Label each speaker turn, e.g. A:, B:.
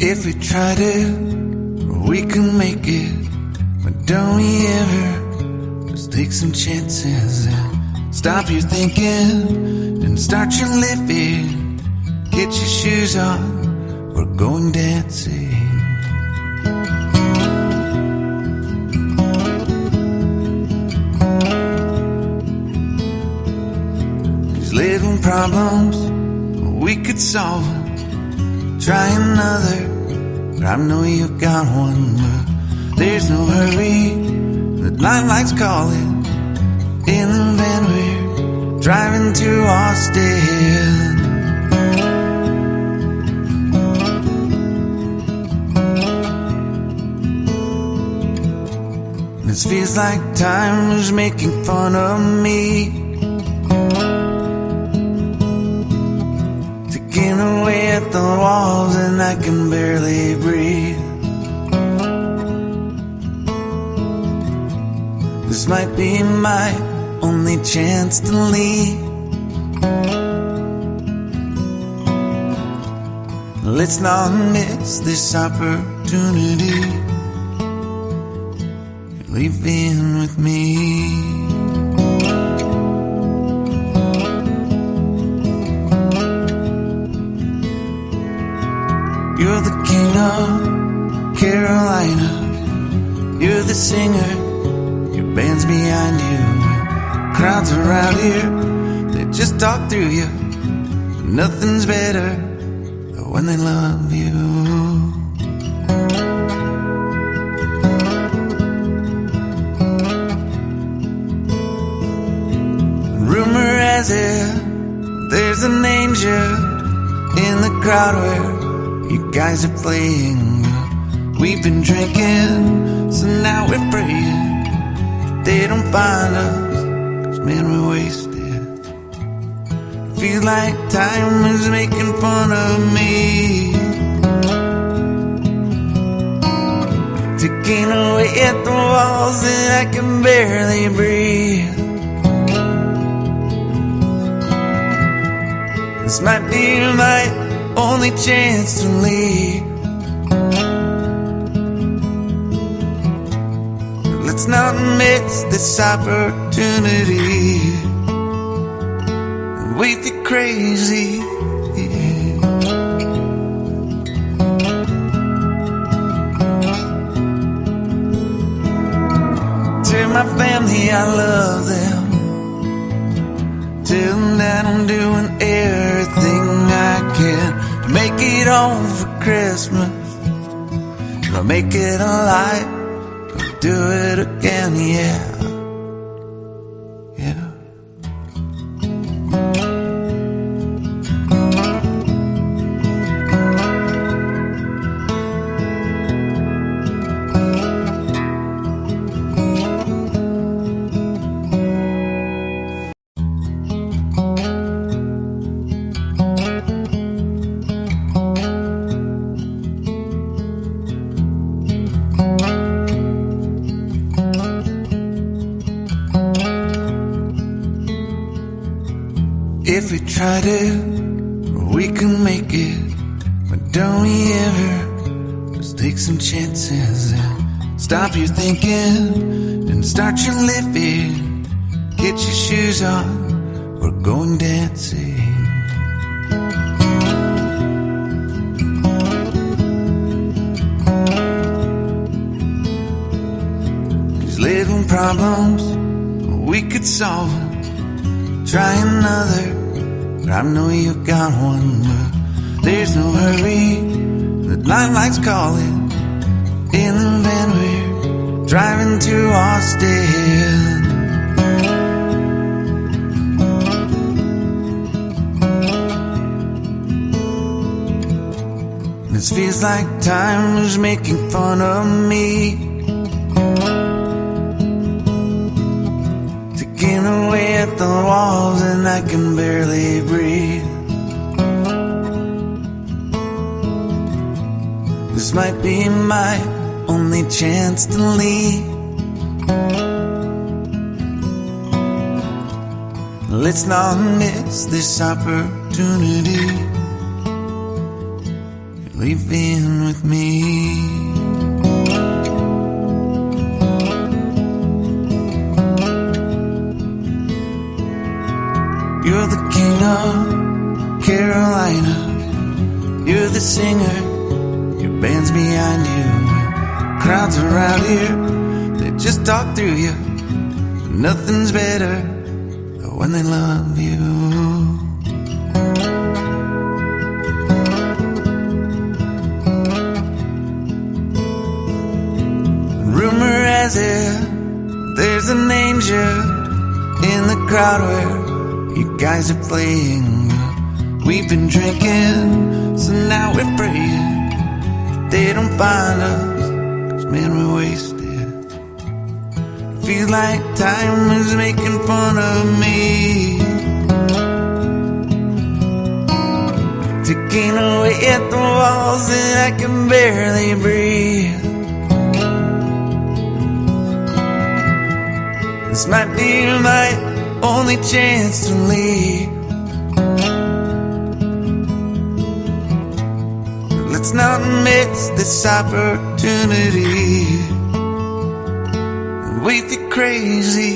A: If we try to, we can make it. But don't we ever just take some chances and stop your thinking and start your living. Get your shoes on, we're going dancing. These little problems, we could solve them. Try another, but I know you've got one. But there's no hurry, the nightlight's calling. In the van we're driving to Austin. This feels like time was making fun of me, taking away at the walls and I can barely breathe. This might be my only chance to leave. Let's not miss this opportunity. Leave in with me. You're the king of Carolina. You're the singer, your band's behind you. Crowds around here, they just talk through you. Nothing's better than when they love you. Rumor has it, there's an angel in the crowd where you guys are playing. We've been drinking, so now we're praying they don't find us, 'cause man, we're wasted. Feels like time is making fun of me, taking away at the walls and I can barely breathe. This might be my only chance to leave. Let's not miss this opportunity. We feel crazy. To my family, I love them. Tell them that I'm doing everything I can to make it home for Christmas. I'll make it alive, I'll do it again, yeah. Yeah. If we try to, we can make it. But don't we ever just take some chances and stop your thinking and start your living. Get your shoes on, we're going dancing. These little problems, we could solve them. Try another, but I know you've got one. But there's no hurry, the nightlight's calling. In the van we're driving to Austin. This feels like time was making fun of me, taking away at the walls and I can barely breathe. This might be my only chance to leave. Let's not miss this opportunity. Leave in with me. You're the king of Carolina. You're the singer, your band's behind you. Crowds around here, they just talk through you. Nothing's better when they love you. Rumor has it, there's an angel in the crowd where you guys are playing. We've been drinking, so now we're praying that they don't find us, 'cause man, we're wasted. Feels like time is making fun of me, ticking away at the walls and I can barely breathe. This might be my only chance to leave. Let's not miss this opportunity. We feel crazy